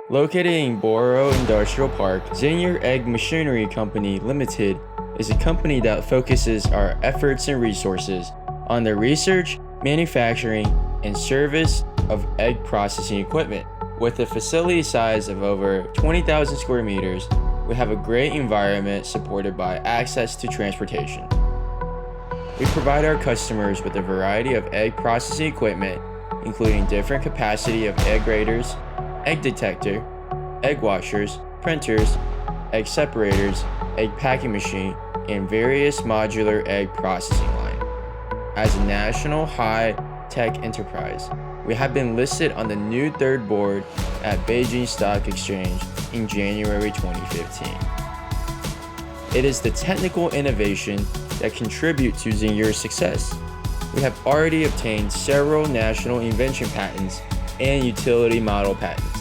Located in Borough Industrial Park, Zenyer Egg Machinery Company Limited is a company that focuses our efforts and resources on the research, manufacturing, and service of egg processing equipment. With a facility size of over 20,000 square meters, we have a great environment supported by access to transportation. We provide our customers with a variety of egg processing equipment, including different capacity of egg graters, egg detector, egg washers, printers, egg separators, egg packing machine, and various modular egg processing line. As a national high-tech enterprise, we have been listed on the new third board at Beijing Stock Exchange in January 2015. It is the technical innovation that contribute to Zenyer's success. We have already obtained several national invention patents and utility model patents.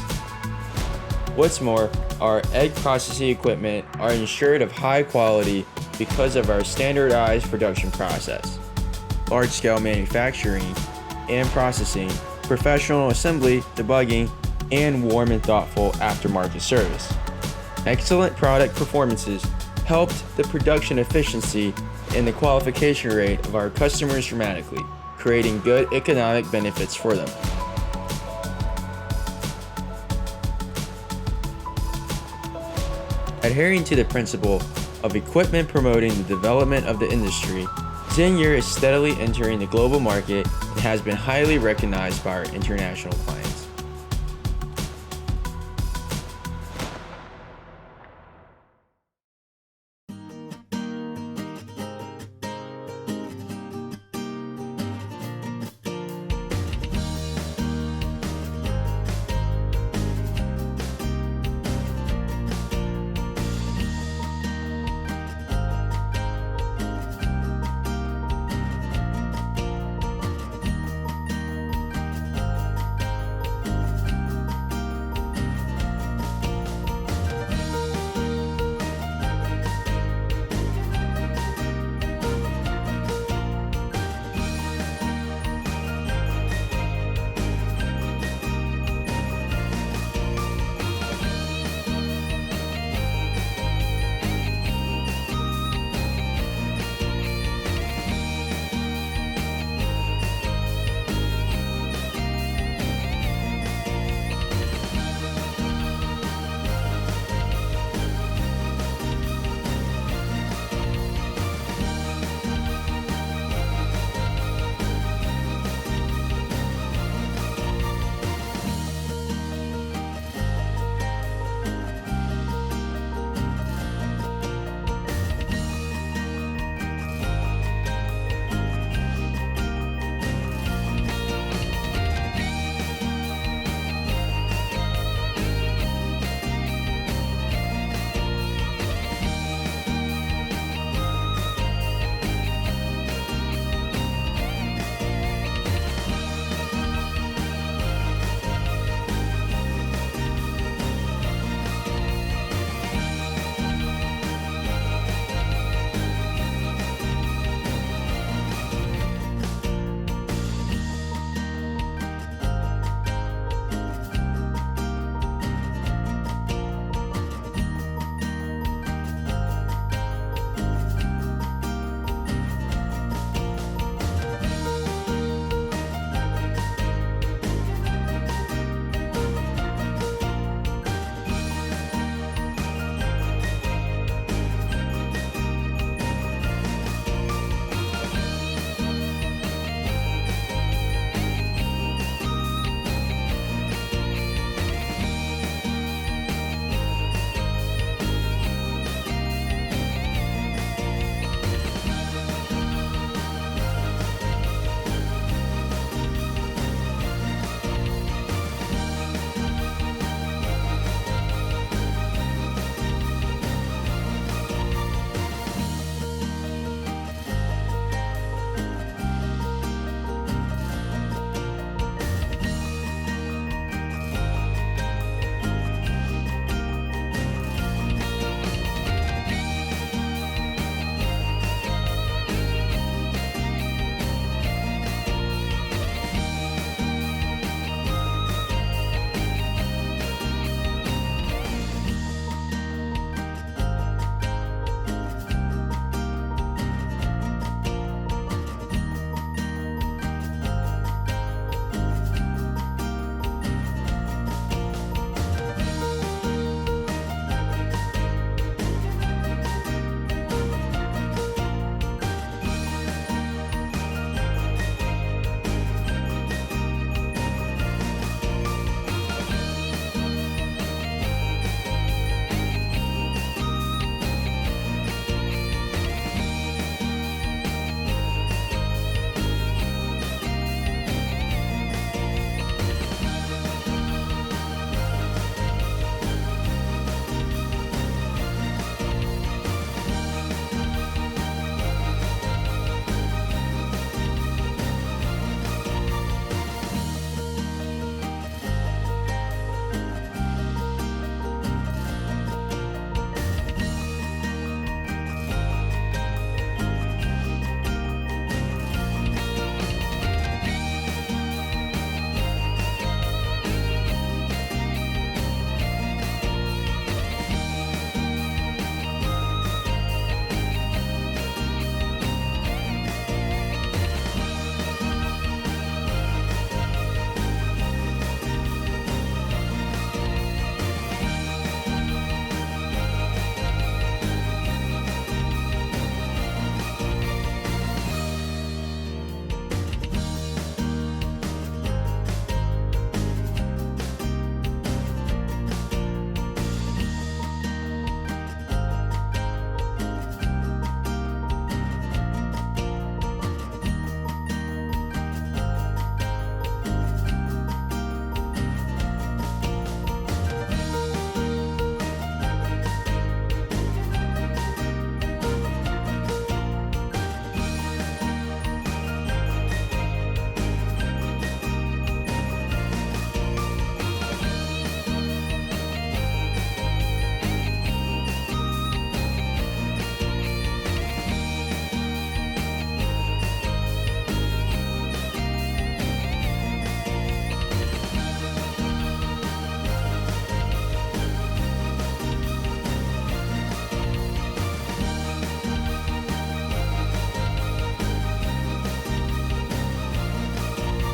What's more, our egg processing equipment are ensured of high quality because of our standardized production process, large-scale manufacturing and processing, professional assembly, debugging, and warm and thoughtful aftermarket service. Excellent product performances helped the production efficiency and the qualification rate of our customers dramatically, creating good economic benefits for them. Adhering to the principle of equipment promoting the development of the industry, Zenyer is steadily entering the global market and has been highly recognized by our international clients.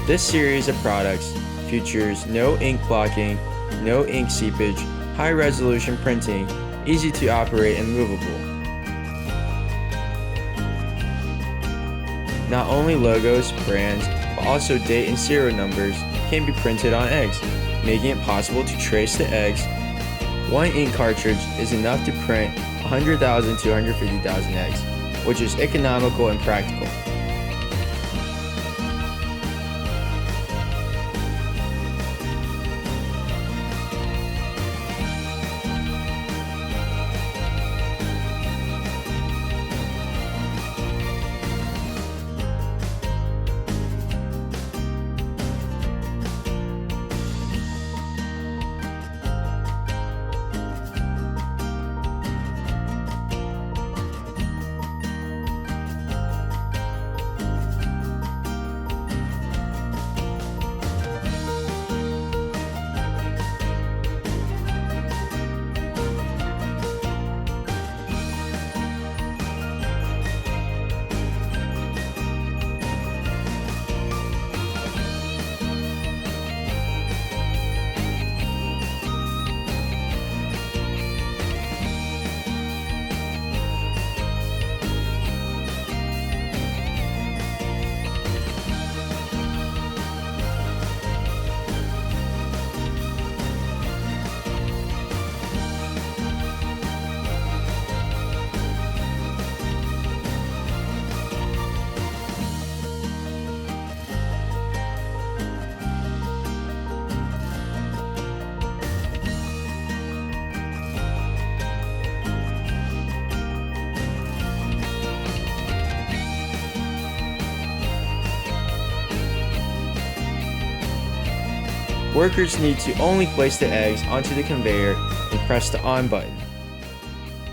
This series of products features no ink blocking, no ink seepage, high resolution printing, easy to operate and movable. Not only logos, brands, but also date and serial numbers can be printed on eggs, making it possible to trace the eggs. One ink cartridge is enough to print 100,000 to 150,000 eggs, which is economical and practical. Workers need to only place the eggs onto the conveyor and press the on button.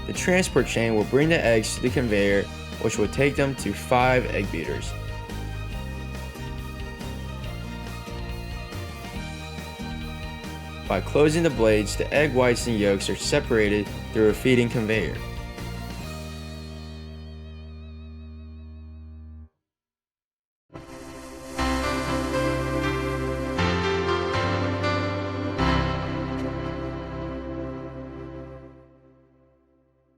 The transport chain will bring the eggs to the conveyor, which will take them to 5 egg beaters. By closing the blades, the egg whites and yolks are separated through a feeding conveyor.